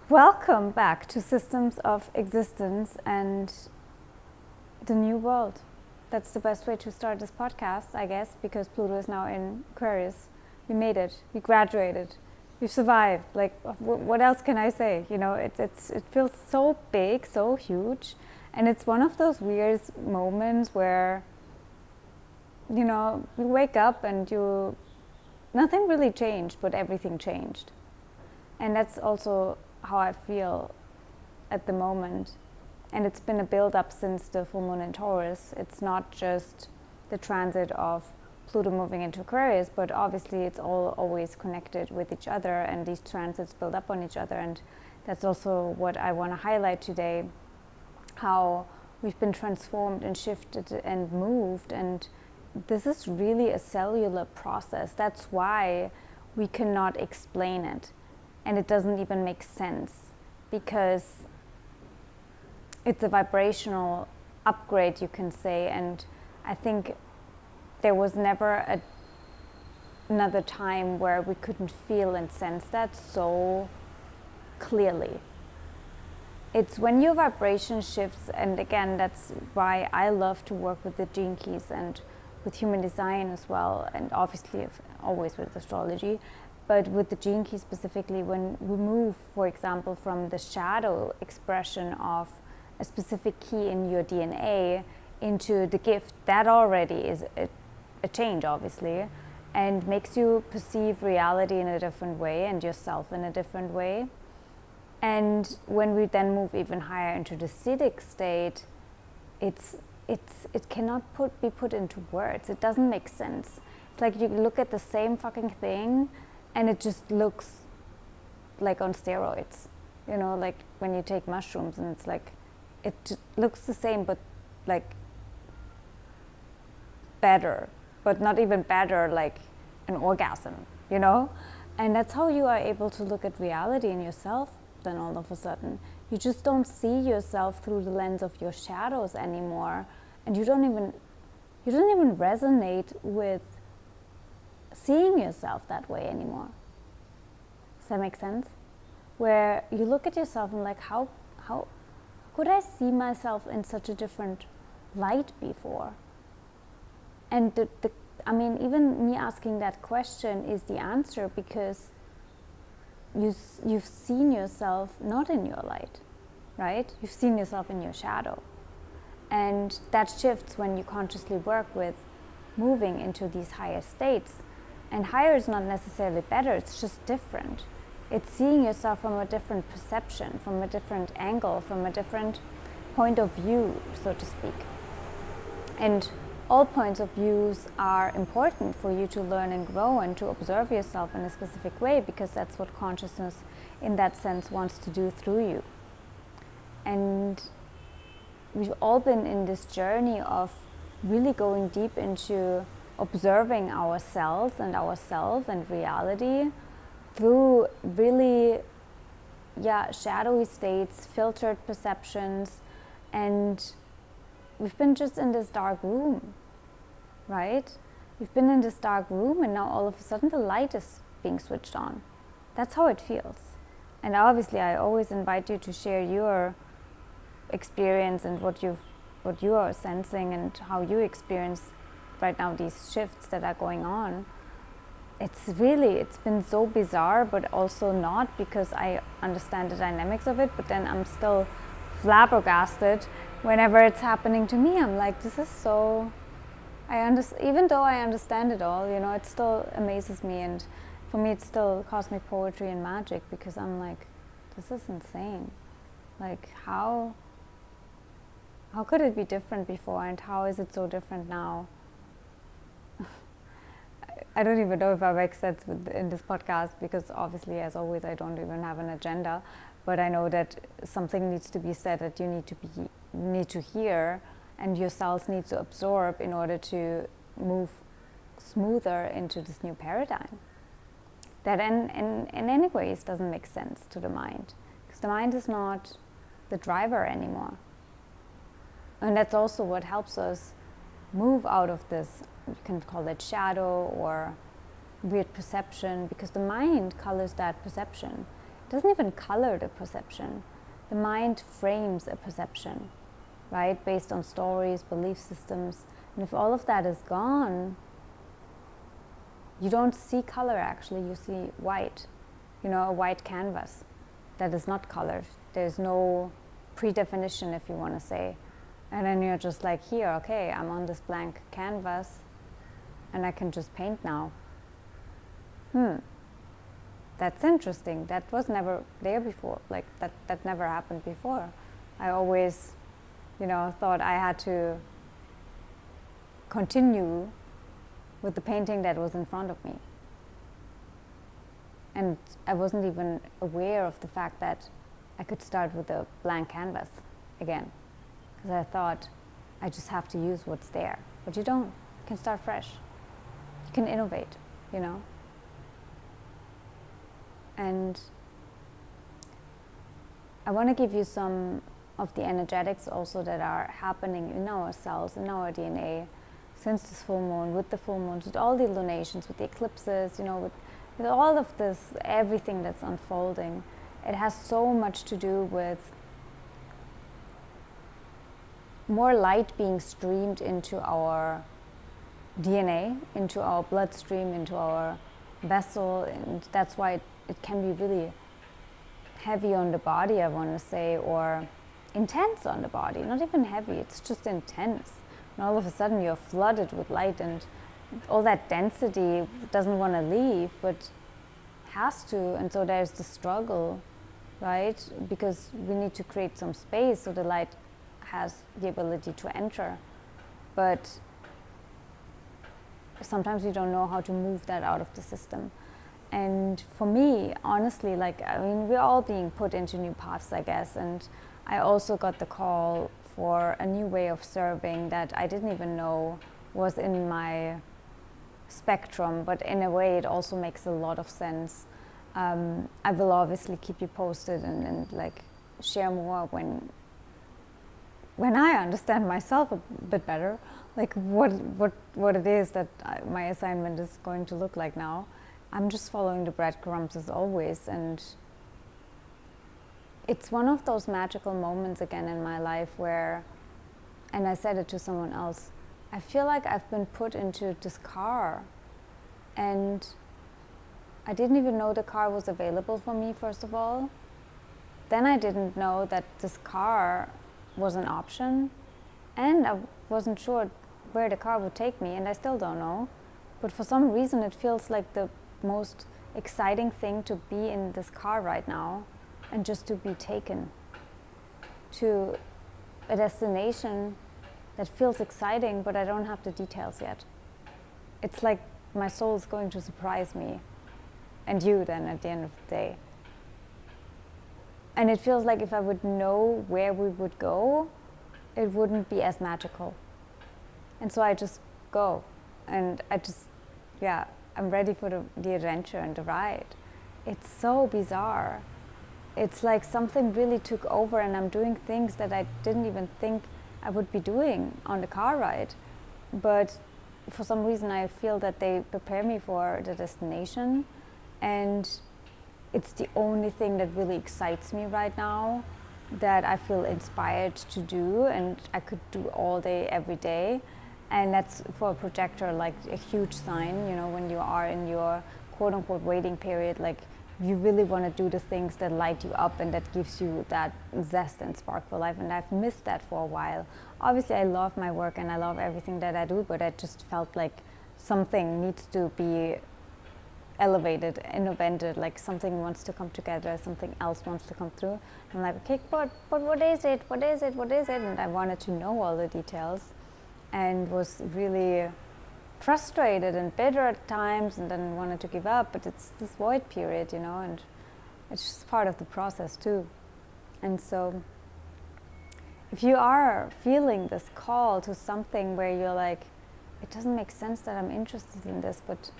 Welcome back to Systems of Existence and the New World. That's the best way to start this podcast, I guess, because Pluto is now in Aquarius. We made it. We graduated. We've survived. Like, what else can I say? You know, it feels so big, so huge, and it's one of those weird moments where, you know, you wake up and nothing really changed, but everything changed, and that's also how I feel at the moment. And it's been a build-up since the full moon in Taurus. It's not just the transit of Pluto moving into Aquarius, but obviously it's all always connected with each other, and these transits build up on each other. And that's also what I want to highlight today, how we've been transformed and shifted and moved. And this is really a cellular process. That's why we cannot explain it. And it doesn't even make sense, because it's a vibrational upgrade, you can say. And I think there was never another time where we couldn't feel and sense that so clearly. It's when your vibration shifts, and again, that's why I love to work with the gene keys and with human design as well, and obviously always with astrology. But with the gene key specifically, when we move, for example, from the shadow expression of a specific key in your DNA into the gift, that already is a change, obviously, and makes you perceive reality in a different way and yourself in a different way. And when we then move even higher into the Siddhic state, it cannot be put into words. It doesn't make sense. It's like you look at the same fucking thing, and it just looks like on steroids, you know, like when you take mushrooms, and it's like, it looks the same, but like better, but not even better, like an orgasm, you know? And that's how you are able to look at reality in yourself then all of a sudden. You just don't see yourself through the lens of your shadows anymore, and you don't even resonate with seeing yourself that way anymore. Does that make sense? Where you look at yourself and like, how could I see myself in such a different light before? And I mean, even me asking that question is the answer, because you've seen yourself not in your light, right? You've seen yourself in your shadow. And that shifts when you consciously work with moving into these higher states. And higher is not necessarily better, it's just different. It's seeing yourself from a different perception, from a different angle, from a different point of view, so to speak. And all points of views are important for you to learn and grow and to observe yourself in a specific way, because that's what consciousness in that sense wants to do through you. And we've all been in this journey of really going deep into observing ourselves and ourself and reality through really shadowy states, filtered perceptions, and we've been just in this dark room, right? We've been in this dark room, and now all of a sudden the light is being switched on. That's how it feels. And obviously I always invite you to share your experience and what you are sensing and how you experience right now these shifts that are going on. It's been so bizarre, but also not, because I understand the dynamics of it, but then I'm still flabbergasted whenever it's happening to me. I'm like, this is so, even though I understand it all, you know, it still amazes me, and for me it's still cosmic poetry and magic, because I'm like, this is insane. Like, how could it be different before, and how is it so different now? I don't even know if I make sense in this podcast, because obviously, as always, I don't even have an agenda, but I know that something needs to be said that you need to hear, and your cells need to absorb in order to move smoother into this new paradigm. that in any ways doesn't make sense to the mind, because the mind is not the driver anymore. And that's also what helps us move out of this, you can call it shadow or weird perception, because the mind colors that perception. It doesn't even color the perception. The mind frames a perception, right, based on stories, belief systems. And if all of that is gone, you don't see color actually, you see white, a white canvas that is not colored. There's no predefinition, if you want to say. And then you're just like, here, okay, I'm on this blank canvas and I can just paint now. That's interesting. That was never there before. Like that never happened before. I always, thought I had to continue with the painting that was in front of me. And I wasn't even aware of the fact that I could start with a blank canvas again. Because I thought I just have to use what's there. But you don't. You can start fresh. You can innovate, And I want to give you some of the energetics also that are happening in our cells, in our DNA, since this full moon, with the full moons, with all the lunations, with the eclipses, with all of this, everything that's unfolding. It has so much to do with more light being streamed into our DNA, into our bloodstream, into our vessel, and that's why it can be really heavy on the body, I want to say, or intense on the body. Not even heavy, it's just intense. And all of a sudden you're flooded with light, and all that density doesn't want to leave, but has to. And so there's the struggle, right? Because we need to create some space so the light has the ability to enter. But sometimes we don't know how to move that out of the system. And for me, honestly, we're all being put into new paths, I guess. And I also got the call for a new way of serving that I didn't even know was in my spectrum, but in a way it also makes a lot of sense. I will obviously keep you posted and share more when I understand myself a bit better, what it is that my assignment is going to look like now. I'm just following the breadcrumbs as always, and it's one of those magical moments again in my life where, and I said it to someone else, I feel like I've been put into this car, and I didn't even know the car was available for me, first of all. Then I didn't know that this car was an option, and I wasn't sure where the car would take me, and I still don't know. But for some reason it feels like the most exciting thing to be in this car right now, and just to be taken to a destination that feels exciting, but I don't have the details yet. It's like my soul is going to surprise me, and you then at the end of the day. And it feels like if I would know where we would go, it wouldn't be as magical. And so I just go, and I'm ready for the adventure and the ride. It's so bizarre. It's like something really took over, and I'm doing things that I didn't even think I would be doing on the car ride. But for some reason I feel that they prepare me for the destination, and it's the only thing that really excites me right now, that I feel inspired to do, and I could do all day, every day. And that's, for a projector, like a huge sign, when you are in your quote-unquote waiting period, you really want to do the things that light you up and that gives you that zest and spark for life. And I've missed that for a while. Obviously, I love my work and I love everything that I do, but I just felt like something needs to be elevated, invented, like something wants to come together, something else wants to come through. I'm like, okay, but what is it? What is it? What is it? And I wanted to know all the details, and was really frustrated and bitter at times, and then wanted to give up. But it's this void period, and it's just part of the process too. And so if you are feeling this call to something where you're like, it doesn't make sense that I'm interested in this, but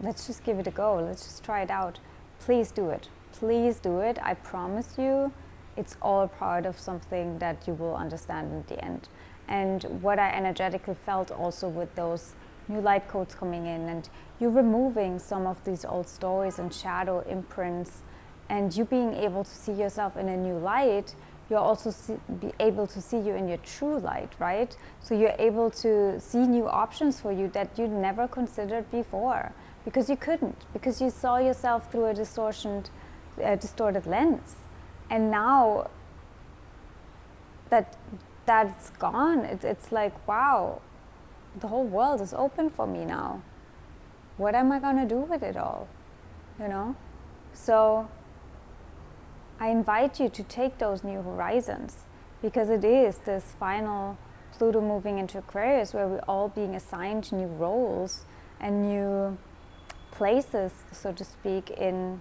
let's just give it a go. Let's just try it out. Please do it. Please do it. I promise you, it's all part of something that you will understand in the end. And what I energetically felt also with those new light codes coming in, and you removing some of these old stories and shadow imprints, and you being able to see yourself in a new light, you're also be able to see you in your true light, right? So you're able to see new options for you that you never considered before, because you couldn't, because you saw yourself through a distorted lens. And now that that's gone, it's like, wow, the whole world is open for me now. What am I gonna do with it all? You know? So I invite you to take those new horizons, because it is this final Pluto moving into Aquarius where we're all being assigned new roles and new places, so to speak, in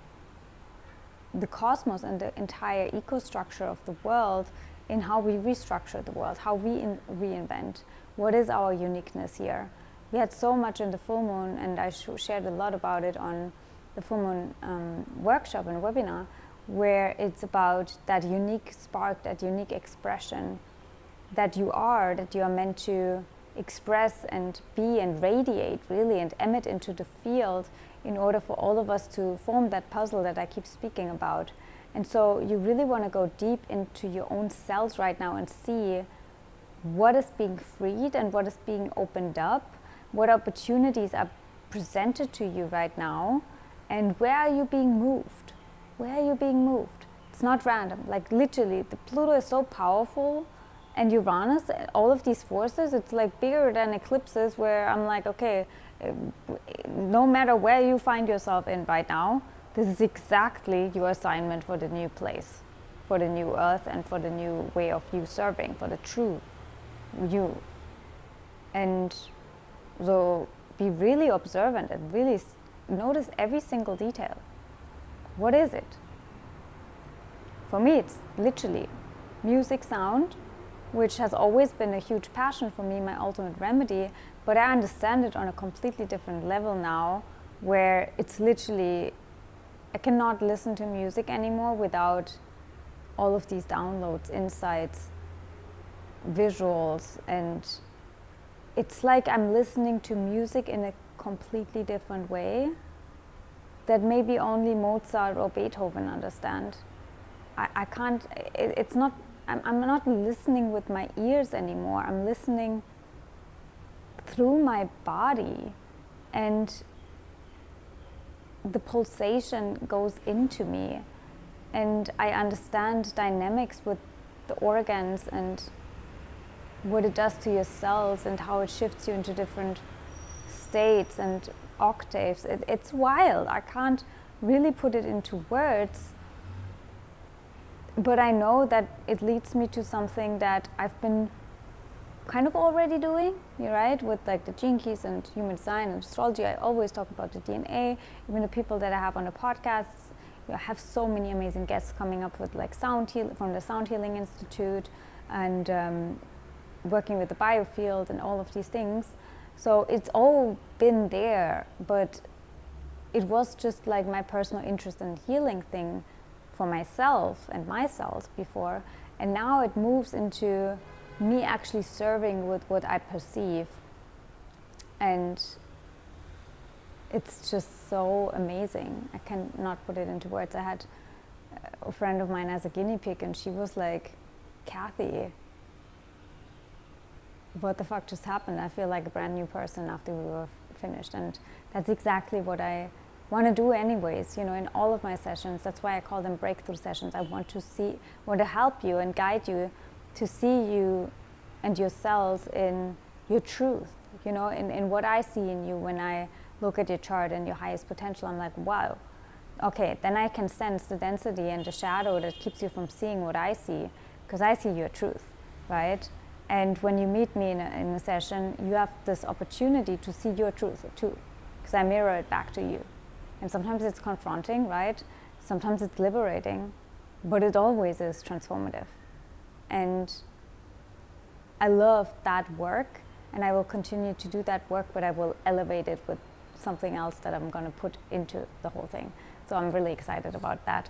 the cosmos and the entire eco-structure of the world, in how we restructure the world, how we reinvent. What is our uniqueness here? We had so much in the full moon, and I shared a lot about it on the full moon workshop and webinar, where it's about that unique spark, that unique expression that you are meant to express and be and radiate, really, and emit into the field, in order for all of us to form that puzzle that I keep speaking about. And so you really want to go deep into your own cells right now and see what is being freed and what is being opened up, what opportunities are presented to you right now, and where are you being moved? Where are you being moved? It's not random. Like literally, the Pluto is so powerful, and Uranus, all of these forces, it's like bigger than eclipses, where I'm like, okay, no matter where you find yourself in right now, this is exactly your assignment for the new place, for the new earth, and for the new way of you serving, for the true you. And so be really observant and really notice every single detail. What is it? For me, it's literally music, sound, which has always been a huge passion for me, my ultimate remedy, but I understand it on a completely different level now, where it's literally, I cannot listen to music anymore without all of these downloads, insights, visuals, and it's like I'm listening to music in a completely different way that maybe only Mozart or Beethoven understand. I can't, it's not, I'm not listening with my ears anymore. I'm listening through my body, and the pulsation goes into me, and I understand dynamics with the organs and what it does to your cells and how it shifts you into different states and octaves. It's wild. I can't really put it into words, but I know that it leads me to something that I've been kind of already doing, right? With like the gene keys and human design and astrology, I always talk about the DNA. Even the people that I have on the podcasts, I have so many amazing guests coming up with like from the Sound Healing Institute, and working with the biofield and all of these things. So it's all been there, but it was just like my personal interest in healing thing for myself and my cells before, and now it moves into me actually serving with what I perceive, and it's just so amazing. I cannot put it into words. I had a friend of mine as a guinea pig, and she was like, Kathy, what the fuck just happened? I feel like a brand new person after we were finished. And that's exactly what I want to do anyways, you know, in all of my sessions. That's why I call them breakthrough sessions. I want to help you and guide you to see you and your cells in your truth, you know, in what I see in you when I look at your chart and your highest potential. I'm like, wow, okay, then I can sense the density and the shadow that keeps you from seeing what I see, because I see your truth, right? And when you meet me in a session, you have this opportunity to see your truth too, because I mirror it back to you. And sometimes it's confronting, right? Sometimes it's liberating, but it always is transformative. And I love that work, and I will continue to do that work, but I will elevate it with something else that I'm going to put into the whole thing. So I'm really excited about that.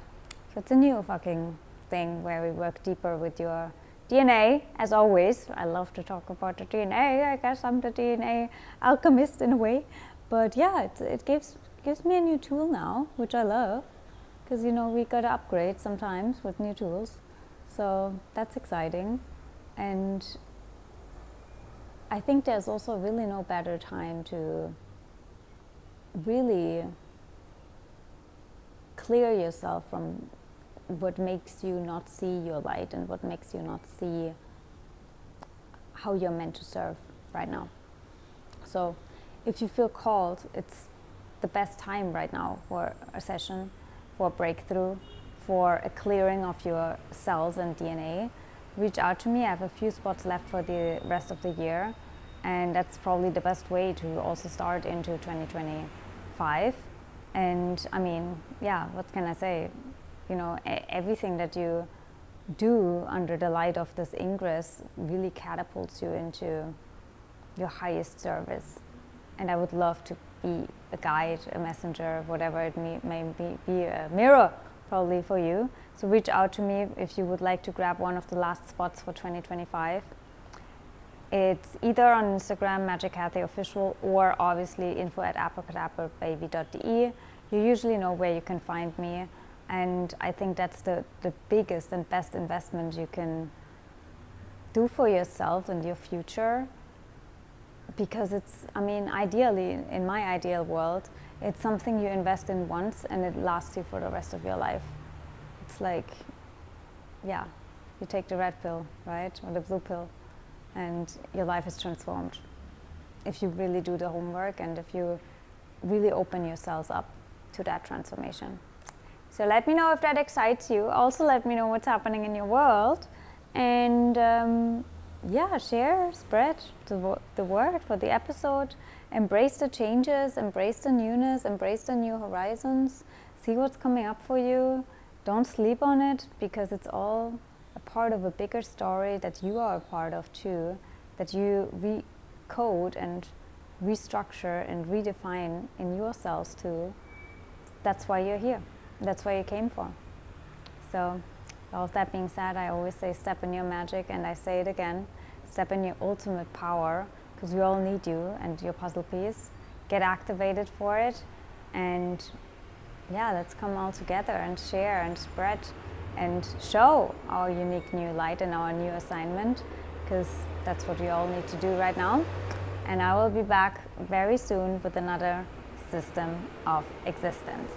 So it's a new fucking thing where we work deeper with your DNA, as always. I love to talk about the DNA. I guess I'm the DNA alchemist in a way. But yeah, it gives me a new tool now, which I love. Because, you know, we got to upgrade sometimes with new tools. So that's exciting. And I think there's also really no better time to really clear yourself from what makes you not see your light and what makes you not see how you're meant to serve right now. So if you feel called, it's the best time right now for a session, for a breakthrough, for a clearing of your cells and DNA. Reach out to me. I have a few spots left for the rest of the year, and that's probably the best way to also start into 2025. And I mean, yeah, what can I say? You know, everything that you do under the light of this ingress really catapults you into your highest service. And I would love to be a guide, a messenger, whatever it may be a mirror probably for you. So reach out to me if you would like to grab one of the last spots for 2025. It's either on Instagram, Magic Kathy Official, or obviously info@abracadabrababy.de. You usually know where you can find me. And I think that's the biggest and best investment you can do for yourself and your future. Because it's, I mean, ideally, in my ideal world, it's something you invest in once and it lasts you for the rest of your life. It's like, yeah, you take the red pill, right? Or the blue pill, and your life is transformed. If you really do the homework and if you really open yourselves up to that transformation. So let me know if that excites you. Also let me know what's happening in your world. And yeah, share, spread the word for the episode. Embrace the changes, embrace the newness, embrace the new horizons. See what's coming up for you. Don't sleep on it, because it's all a part of a bigger story that you are a part of too, that you recode and restructure and redefine in yourselves too. That's why you're here. That's why you came for. So, all of that being said, I always say step in your magic, and I say it again, step in your ultimate power, because we all need you and your puzzle piece. Get activated for it, and yeah, let's come all together and share and spread and show our unique new light and our new assignment, because that's what we all need to do right now. And I will be back very soon with another system of existence.